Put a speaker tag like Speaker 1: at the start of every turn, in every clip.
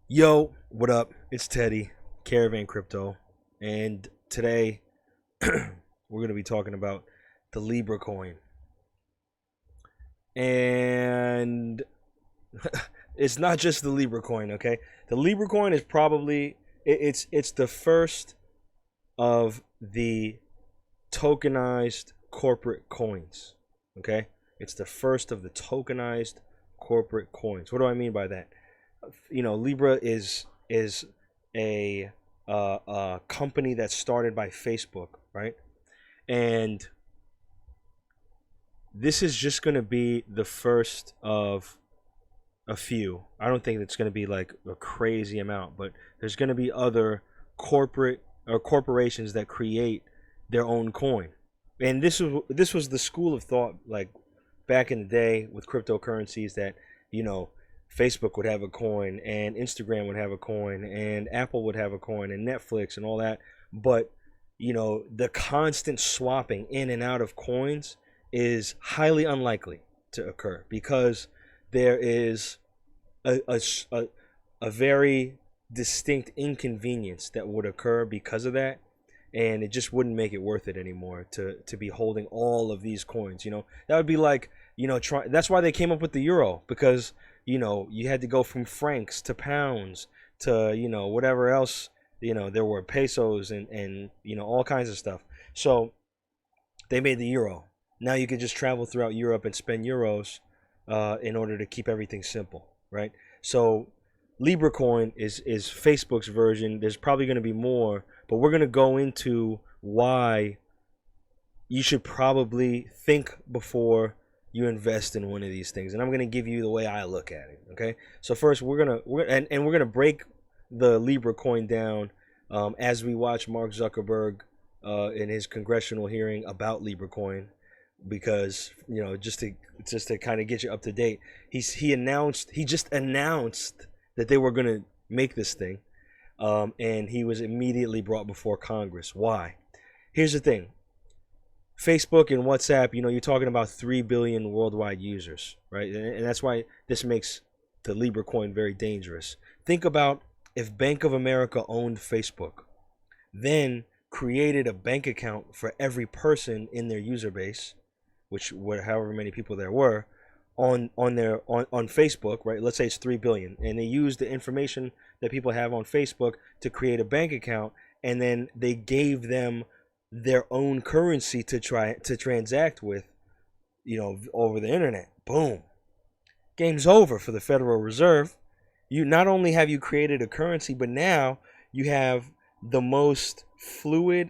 Speaker 1: Yo, what up? It's Teddy, Caravan Crypto, and today we're going to be talking about the Libra coin. And it's not just the Libra coin, okay? The Libra coin is probably it's the first of the tokenized corporate coins, okay? It's the first of the tokenized corporate coins. What do I mean by that? Libra is a company that's started by Facebook, right? And this is just going to be the first of a few. I don't think it's going to be like a crazy amount, but there's going to be other corporations that create their own coin. And this was the school of thought, like back in the day with cryptocurrencies, that you know Facebook would have a coin and Instagram would have a coin and Apple would have a coin and Netflix and all that. But the constant swapping in and out of coins is highly unlikely to occur because there is a very distinct inconvenience that would occur because of that, and it just wouldn't make it worth it anymore to be holding all of these coins. That would be like, that's why they came up with the euro, because you had to go from francs to pounds to whatever else. There were pesos and all kinds of stuff. So they made the euro. Now you can just travel throughout Europe and spend euros in order to keep everything simple, right? So Libra coin is Facebook's version. There's probably going to be more, but we're going to go into why you should probably think before you invest in one of these things, and I'm going to give you the way I look at it. Okay, so first we're gonna break the Libra coin down as we watch Mark Zuckerberg in his congressional hearing about Libra coin, because just to kind of get you up to date, he just announced that they were going to make this thing, and he was immediately brought before Congress. Why? Here's the thing. Facebook and WhatsApp, you're talking about 3 billion worldwide users, right? And that's why this makes the Libra coin very dangerous. Think about if Bank of America owned Facebook, then created a bank account for every person in their user base, however many people there were, on Facebook, right? Let's say it's 3 billion, and they use the information that people have on Facebook to create a bank account, and then they gave them their own currency to transact with, over the internet. Boom. Game's over for the Federal Reserve. You not only have you created a currency, but now you have the most fluid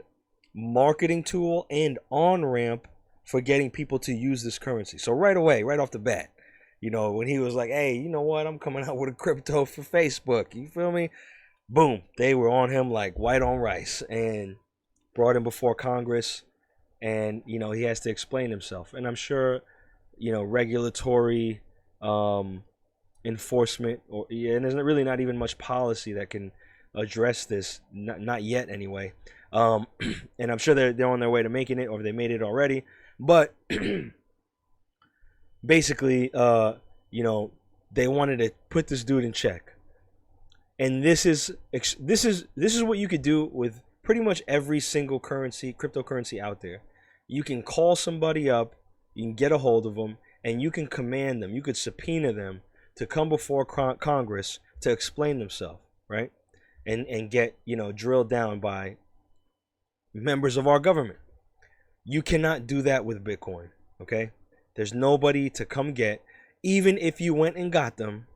Speaker 1: marketing tool and on-ramp for getting people to use this currency. So right away, right off the bat, when he was like, hey, you know what, I'm coming out with a crypto for Facebook, you feel me? Boom, they were on him like white on rice and brought him before Congress, and he has to explain himself. And I'm sure regulatory enforcement, and there's really not even much policy that can address this, not yet anyway. And I'm sure they're on their way to making it, or they made it already. But basically, they wanted to put this dude in check. And this is what you could do with pretty much every single cryptocurrency out there. You can call somebody up, you can get a hold of them, and you can command them, you could subpoena them to come before Congress to explain themselves, right? And get, drilled down by members of our government. You cannot do that with Bitcoin, okay? There's nobody to come get. Even if you went and got them,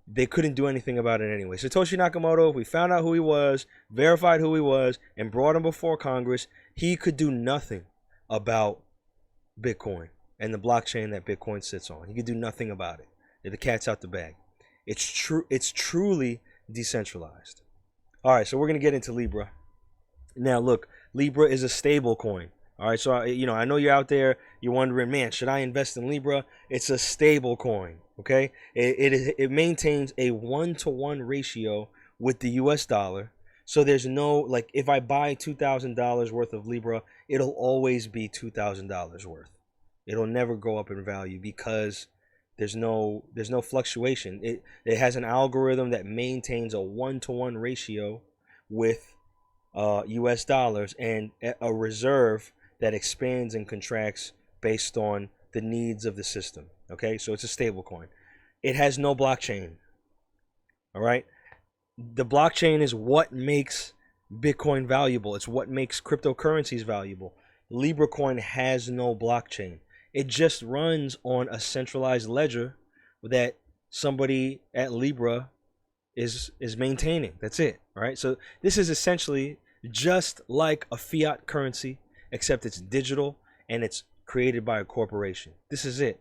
Speaker 1: they couldn't do anything about it anyway. Satoshi Nakamoto, if we found out who he was, verified who he was, and brought him before Congress, he could do nothing about Bitcoin and the blockchain that Bitcoin sits on. He could do nothing about it. The cat's out the bag. It's truly decentralized. All right, so we're going to get into Libra. Now, look, Libra is a stable coin. All right, so I know you're out there, you're wondering, man, should I invest in Libra? It's a stable coin, okay? It maintains a 1-to-1 ratio with the US dollar. So there's no, like, if I buy $2,000 worth of Libra, it'll always be $2,000 worth. It'll never go up in value because There's no fluctuation. It has an algorithm that maintains a 1-to-1 ratio with US dollars, and a reserve that expands and contracts based on the needs of the system. Okay, so it's a stable coin. It has no blockchain. All right, the blockchain is what makes Bitcoin valuable. It's what makes cryptocurrencies valuable. Libra coin has no blockchain. It just runs on a centralized ledger that somebody at Libra is maintaining. That's it. Right? So this is essentially just like a fiat currency, except it's digital and it's created by a corporation. This is it.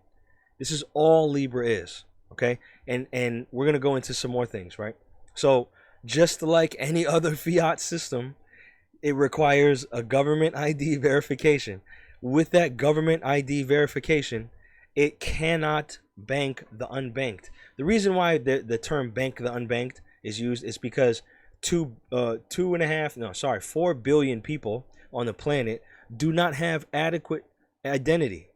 Speaker 1: This is all Libra is. Okay? And we're going to go into some more things, right? So just like any other fiat system, it requires a government ID verification. With that government ID verification, it cannot bank the unbanked. The reason why the term bank the unbanked is used is because 4 billion people on the planet do not have adequate identity,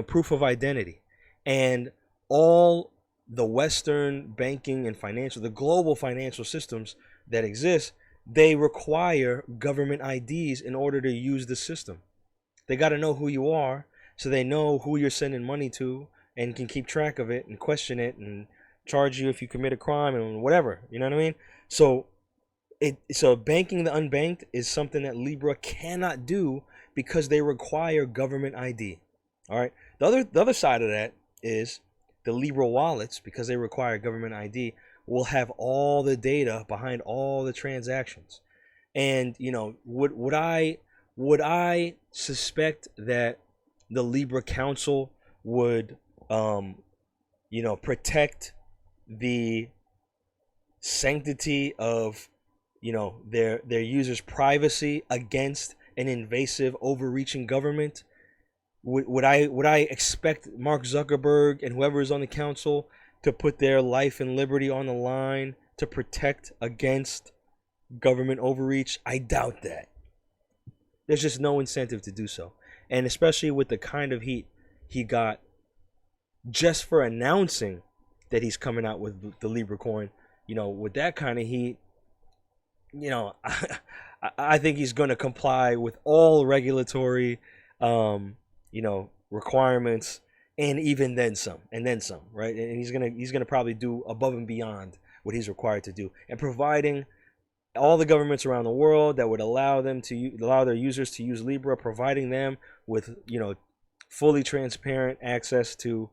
Speaker 1: proof of identity. And all the Western banking and the global financial systems that exist, they require government IDs in order to use the system. They got to know who you are, so they know who you're sending money to and can keep track of it and question it and charge you if you commit a crime and whatever. You know what I mean? So banking the unbanked is something that Libra cannot do because they require government ID. All right. The other side of that is the Libra wallets, because they require government ID, will have all the data behind all the transactions. And would I suspect that the Libra Council would protect the sanctity of their users' privacy against an invasive, overreaching government? Would I expect Mark Zuckerberg and whoever is on the council to put their life and liberty on the line to protect against government overreach? I doubt that. There's just no incentive to do so. And especially with the kind of heat he got just for announcing that he's coming out with the Libra coin, with that kind of heat, I think he's going to comply with all regulatory requirements, and even then some, right? And he's gonna probably do above and beyond what he's required to do, and providing all the governments around the world that would allow their users to use Libra, providing them with fully transparent access to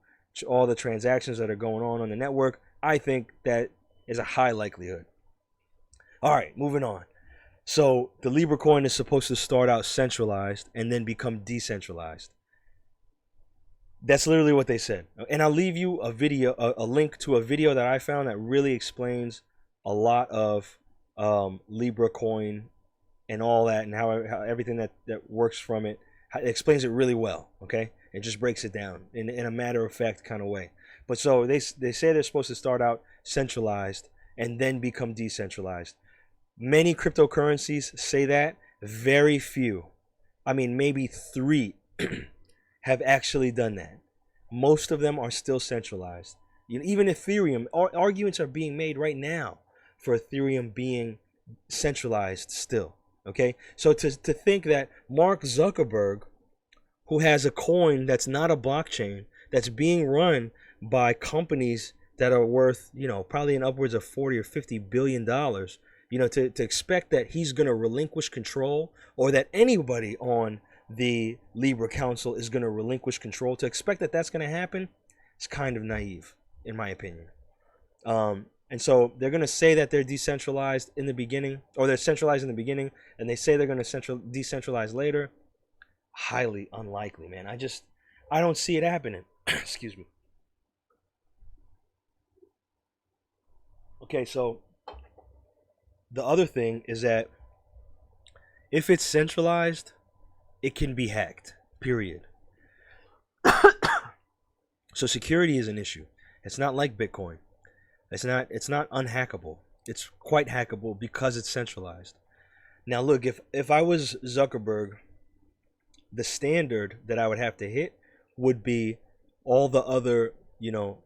Speaker 1: all the transactions that are going on the network. I think that is a high likelihood. All right, moving on. So the Libra coin is supposed to start out centralized and then become decentralized. That's literally what they said. And I'll leave you a link to a video that I found that really explains a lot of Libra coin and all that, and how everything that works from it. It explains it really well. Okay, it just breaks it down in a matter of fact kind of way. But so they say they're supposed to start out centralized and then become decentralized. Many cryptocurrencies say that. Very few, I mean maybe 3, have actually done that. Most of them are still centralized. Even Ethereum, arguments are being made right now for Ethereum being centralized still. Okay, so to think that Mark Zuckerberg, who has a coin that's not a blockchain, that's being run by companies that are worth probably in upwards of 40 or 50 billion dollars, to expect that he's going to relinquish control, or that anybody on the Libra Council is going to relinquish control, to expect that that's going to happen, it's kind of naive, in my opinion. And so they're going to say that they're decentralized in the beginning, or they're centralized in the beginning, and they say they're going to decentralize later. Highly unlikely, man. I don't see it happening. Excuse me. Okay, so the other thing is that if it's centralized, it can be hacked, period. So security is an issue. It's not like Bitcoin. It's not unhackable. It's quite hackable because it's centralized. Now look, if I was Zuckerberg, the standard that I would have to hit would be all the other you know,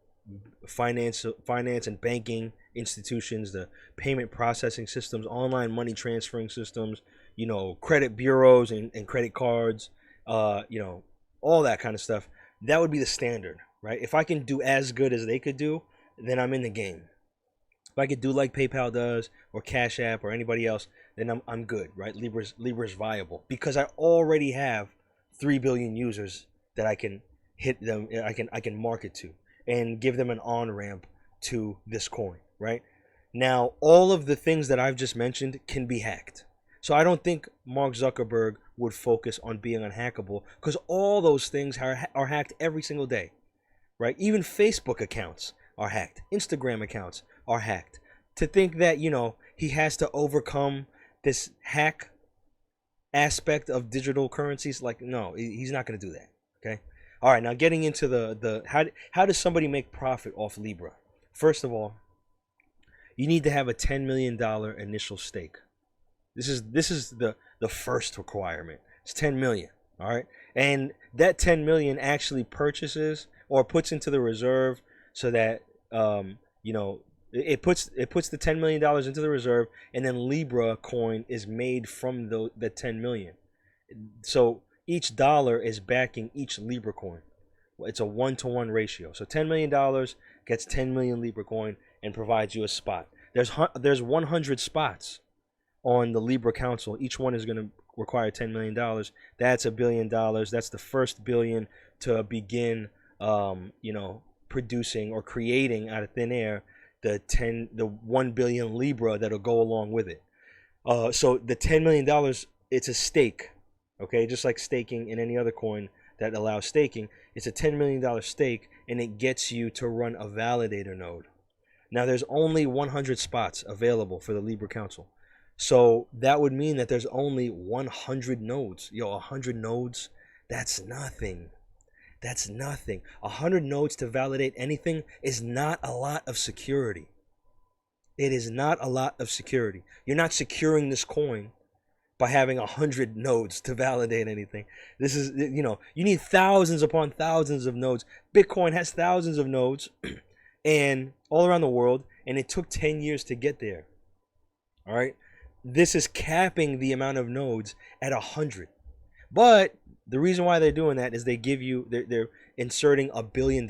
Speaker 1: finance and banking institutions, the payment processing systems, online money transferring systems, you know, credit bureaus and credit cards, you know, all that kind of stuff. That would be the standard, right? If I can do as good as they could do, then I'm in the game. If I could do like PayPal does or Cash App or anybody else, then I'm good, right? Libra's viable because I already have 3 billion users that I can hit them. I can market to and give them an on ramp to this coin, right? Now, all of the things that I've just mentioned can be hacked. So I don't think Mark Zuckerberg would focus on being unhackable because all those things are hacked every single day, right? Even Facebook accounts are hacked. Instagram accounts are hacked. To think that, you know, he has to overcome this hack aspect of digital currencies, like, no, he's not going to do that, okay? All right, now getting into the how does somebody make profit off Libra? First of all, you need to have a $10 million initial stake. This is the first requirement. It's 10 million, all right? And that 10 million actually purchases or puts into the reserve so that you know, it puts the $10 million into the reserve, and then Libra coin is made from the 10 million. So each dollar is backing each Libra coin. It's a 1-to-1 ratio. So $10 million gets 10 million Libra coin and provides you a spot. There's 100 spots on the Libra Council. Each one is going to require $10 million. That's $1 billion. That's the first billion to begin, you know, producing or creating out of thin air the 1 billion Libra that'll go along with it. So the $10 million, it's a stake, okay? Just like staking in any other coin that allows staking, it's a $10 million stake, and it gets you to run a validator node. Now, there's only 100 spots available for the Libra Council. So that would mean that there's only 100 nodes. 100 nodes, that's nothing. That's nothing. 100 nodes to validate anything is not a lot of security. It is not a lot of security. You're not securing this coin by having 100 nodes to validate anything. This is, you know, you need thousands upon thousands of nodes. Bitcoin has thousands of nodes and all around the world, and it took 10 years to get there. All right. This is capping the amount of nodes at 100. But the reason why they're doing that is they're inserting $1 billion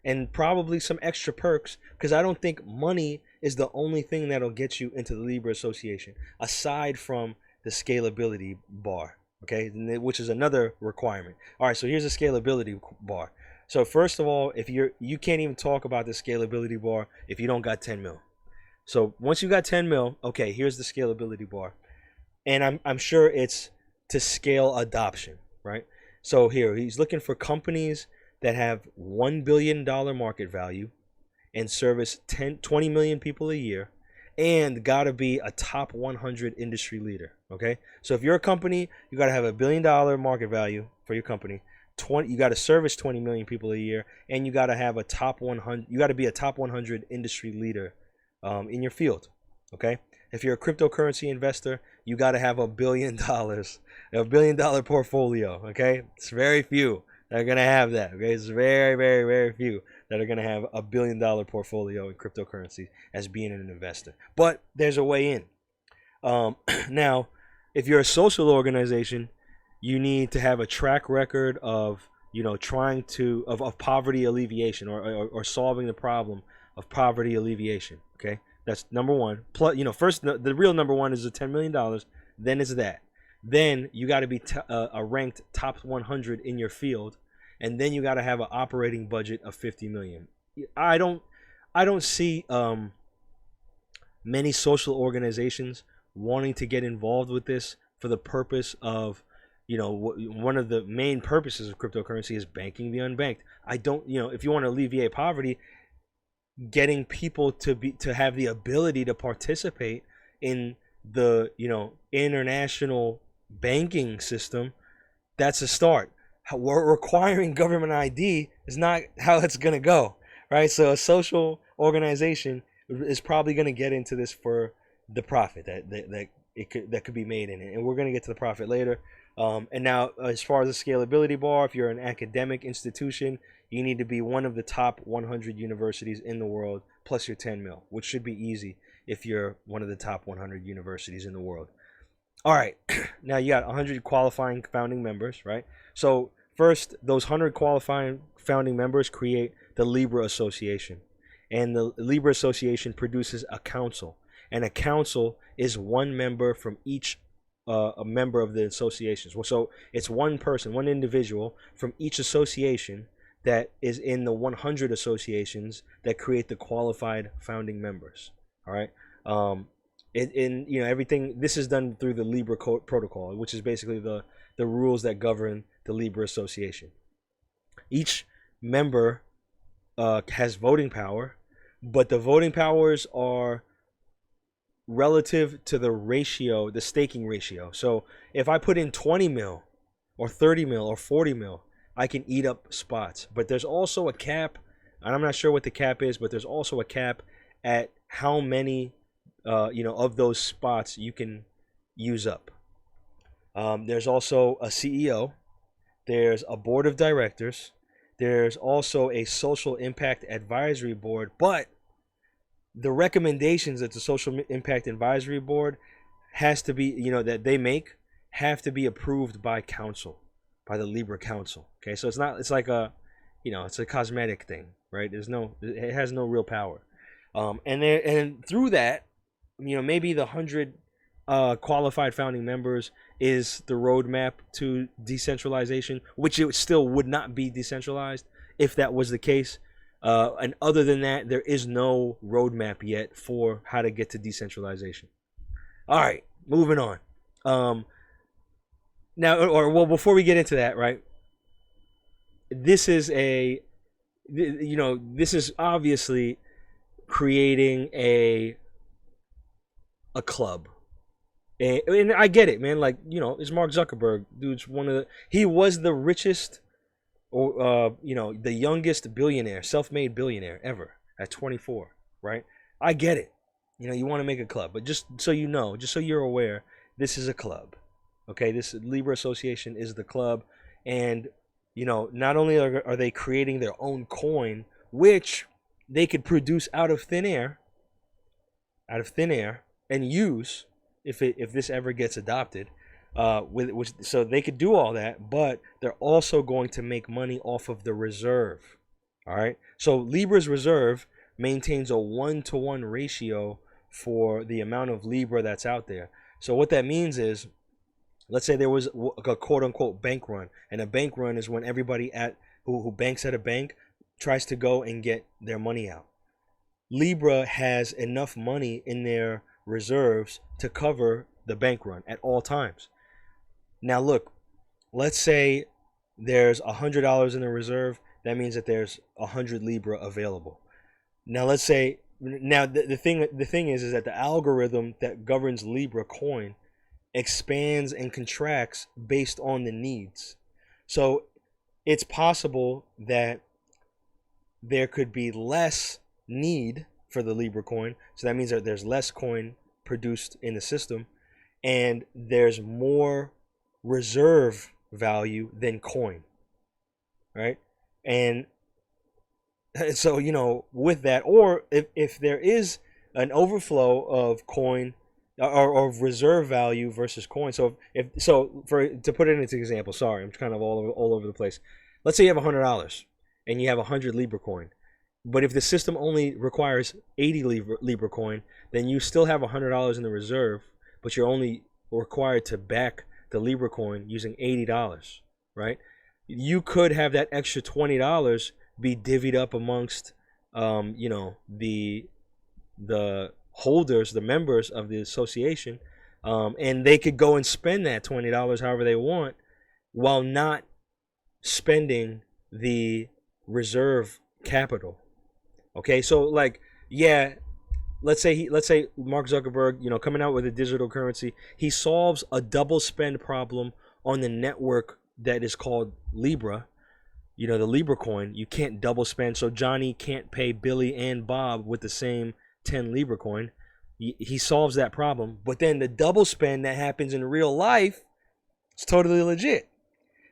Speaker 1: and probably some extra perks, because I don't think money is the only thing that'll get you into the Libra Association, aside from the scalability bar, okay, which is another requirement. All right, so here's a scalability bar. So first of all, you can't even talk about the scalability bar if you don't got 10 mil. So once you got 10 mil, okay, here's the scalability bar, and I'm sure it's to scale adoption, right? So here he's looking for companies that have $1 billion market value and service 20 million people a year, and gotta be a top 100 industry leader. Okay, so if you're a company, you gotta have $1 billion market value for your company. You gotta service 20 million people a year, and you gotta have a top 100. You gotta be a top 100 industry leader in your field. Okay. If you're a cryptocurrency investor, you got to have $1 billion, $1 billion portfolio. Okay, it's very few that are gonna have that. Okay, it's very, very, very few that are gonna have $1 billion portfolio in cryptocurrency as being an investor. But there's a way in. Now, if you're a social organization, you need to have a track record of, you know, trying to of poverty alleviation or solving the problem of poverty alleviation. Okay. That's number one. Plus, you know, first the real number one is the $10 million. Then it's that. Then you got to be a ranked top 100 in your field, and then you got to have an operating budget of 50 million. I don't see many social organizations wanting to get involved with this for the purpose of, you know, one of the main purposes of cryptocurrency is banking the unbanked. I don't, you know, if you want to alleviate poverty, getting people to have the ability to participate in the, you know, international banking system, that's a start. Requiring government ID is not how it's gonna go, right? So a social organization is probably gonna get into this for the profit that could be made in it, and we're gonna get to the profit later. And now, as far as the scalability bar, if you're an academic institution, you need to be one of the top 100 universities in the world, plus your 10 mil, which should be easy if you're one of the top 100 universities in the world. All right, now you got 100 qualifying founding members, right? So first, those 100 qualifying founding members create the Libra Association. And the Libra Association produces a council. And a council is one member from each a member of the associations. So it's one person, one individual from each association that is in the 100 associations that create the qualified founding members. All right. Everything, this is done through the Libra protocol, which is basically the rules that govern the Libra Association. Each member has voting power, but the voting powers are relative to the ratio, the staking ratio. So if I put in 20 mil or 30 mil or 40 mil, I can eat up spots. But there's also a cap, and I'm not sure what the cap is, but there's also a cap at how many of those spots you can use up. There's also a CEO. There's a board of directors. There's also a social impact advisory board, but the recommendations that the social impact advisory board has to be, that they make, have to be approved by council, by the Libra Council. Okay, so it's like a, it's a cosmetic thing, right? It has no real power. And through that, maybe the 100 qualified founding members is the roadmap to decentralization, which it still would not be decentralized if that was the case. And other than that, there is no roadmap yet for how to get to decentralization. All right, moving on. Before we get into that, right? This is this is obviously creating a club. And I get it, man. Like, it's Mark Zuckerberg. Dude's he was the richest, or the youngest billionaire, self-made billionaire ever at 24, right? I get it. You want to make a club, but just so you're aware, this is a club. Okay, this Libra Association is the club, and not only are they creating their own coin, which they could produce out of thin air, and use if this ever gets adopted. So they could do all that, but they're also going to make money off of the reserve. All right. So Libra's reserve maintains a 1-to-1 ratio for the amount of Libra that's out there. So what that means is, let's say there was a quote unquote bank run, and a bank run is when everybody who banks at a bank tries to go and get their money out. Libra has enough money in their reserves to cover the bank run at all times. Now look, let's say there's $100 in the reserve. That means that there's 100 Libra available. Now let's say, the thing is that the algorithm that governs Libra coin expands and contracts based on the needs. So it's possible that there could be less need for the Libra coin. So that means that there's less coin produced in the system, and there's more reserve value than coin, right? And so with that, or if there is an overflow of coin or of reserve value versus coin. So to put it into example, sorry, I'm kind of all over the place. Let's say you have $100 and you have 100 Libra coin, but if the system only requires 80 Libra coin, then you still have $100 in the reserve, but you're only required to back the Libra coin using $80, right? You could have that extra $20 be divvied up amongst the holders, the members of the association, and they could go and spend that $20 however they want, while not spending the reserve capital. Okay, so let's say Mark Zuckerberg, coming out with a digital currency, he solves a double spend problem on the network that is called Libra. The Libra coin, you can't double spend, so Johnny can't pay Billy and Bob with the same 10 Libra coin. He solves that problem, but then the double spend that happens in real life, It's totally legit.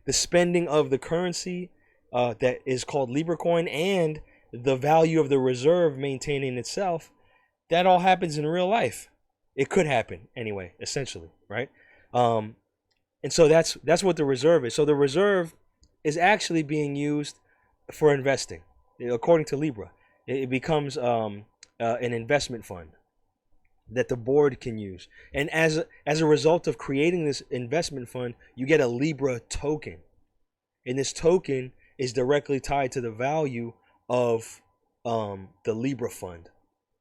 Speaker 1: The spending of the currency that is called LIBRA coin and the value of the reserve maintaining itself, that all happens in real life. It could happen anyway, essentially, right? And so that's what the reserve is. So the reserve is actually being used for investing, according to Libra. It becomes an investment fund that the board can use. And as a result of creating this investment fund, you get a Libra token. And this token is directly tied to the value of the Libra fund.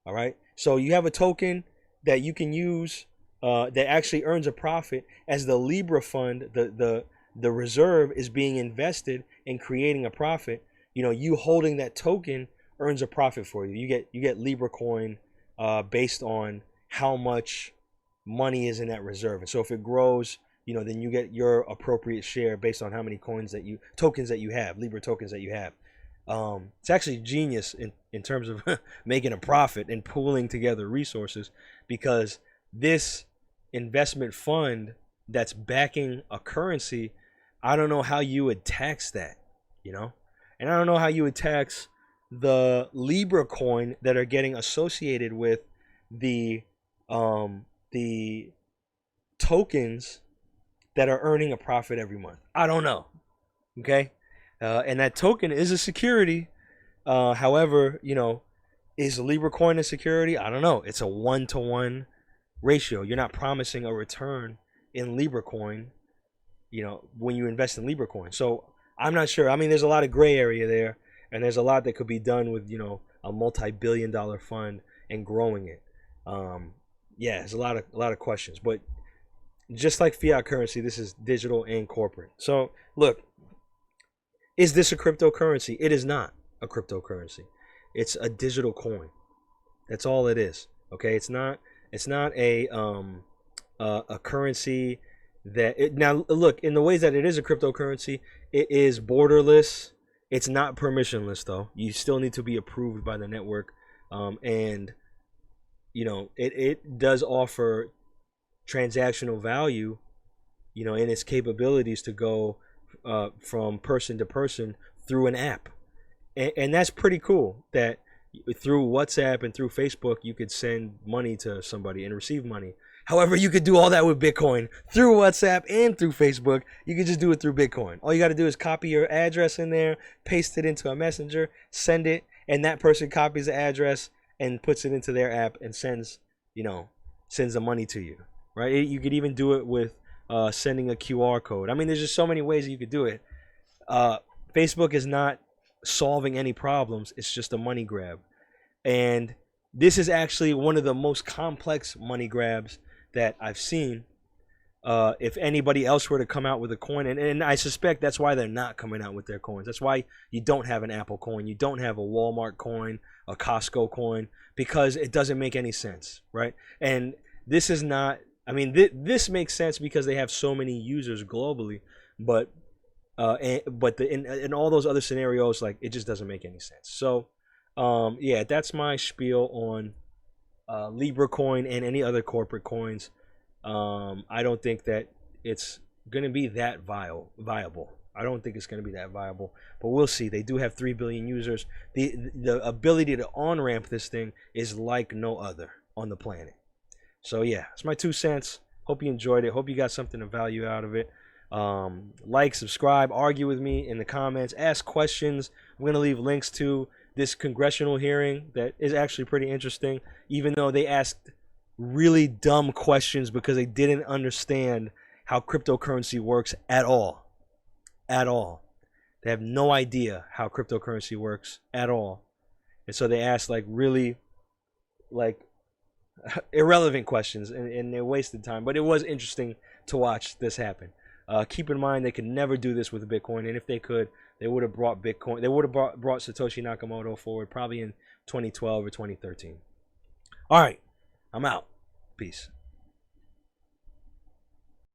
Speaker 1: All right. So you have a token that you can use that actually earns a profit as the Libra fund, the reserve is being invested in creating a profit. You know, you holding that token earns a profit for you. You get Libra coin based on how much money is in that reserve. And so if it grows, you know, then you get your appropriate share based on how many tokens that you have, Libra tokens that you have. It's actually genius in terms of making a profit and pooling together resources, because this investment fund that's backing a currency, I don't know how you would tax that, you know, and I don't know how you would tax the Libra coin that are getting associated with the tokens that are earning a profit every month. I don't know. Okay. And that token is a security. However, you know, is Libra coin a security? I don't know. It's a 1-to-1 ratio. You're not promising a return in Libra coin, you know, when you invest in Libra coin. So I'm not sure. I mean, there's a lot of gray area there, and there's a lot that could be done with, you know, a multi-billion-dollar fund and growing it. Yeah, there's a lot of questions, but just like fiat currency, this is digital and corporate. So look, is this a cryptocurrency? It is not a cryptocurrency. It's a digital coin. That's all it is. Okay, it's not a currency that now look, in the ways that it is a cryptocurrency, it is borderless. It's not permissionless though. You still need to be approved by the network, and you know, it does offer transactional value, you know, in its capabilities to go from person to person through an app, and that's pretty cool. That through WhatsApp and through Facebook, you could send money to somebody and receive money. However, you could do all that with Bitcoin through WhatsApp and through Facebook. You could just do it through Bitcoin. All you got to do is copy your address in there, paste it into a messenger, send it, and that person copies the address and puts it into their app and sends the money to you, right? You could even do it with sending a QR code. I mean, there's just so many ways you could do it. Facebook is not solving any problems. It's just a money grab. And this is actually one of the most complex money grabs that I've seen. If anybody else were to come out with a coin, and I suspect that's why they're not coming out with their coins. That's why you don't have an Apple coin. You don't have a Walmart coin, a Costco coin, because it doesn't make any sense, right? And this is not, I mean, this makes sense because they have so many users globally, but in all those other scenarios, like, it just doesn't make any sense. So yeah, that's my spiel on Libra coin and any other corporate coins. I don't think that it's gonna be that viable. I don't think it's gonna be that viable, but we'll see. They do have 3 billion users. The ability to on-ramp this thing is like no other on the planet. So yeah, it's my 2 cents. Hope you enjoyed it. Hope you got something of value out of it. Like, subscribe, argue with me in the comments, ask questions. I'm going to leave links to this congressional hearing that is actually pretty interesting, even though they asked really dumb questions because they didn't understand how cryptocurrency works at all. At all. They have no idea how cryptocurrency works at all. And so they asked like really like irrelevant questions, and they wasted time. But it was interesting to watch this happen. Keep in mind, they could never do this with Bitcoin, and if they could, they would have brought Bitcoin. They would have brought Satoshi Nakamoto forward probably in 2012 or 2013. All right, I'm out. Peace.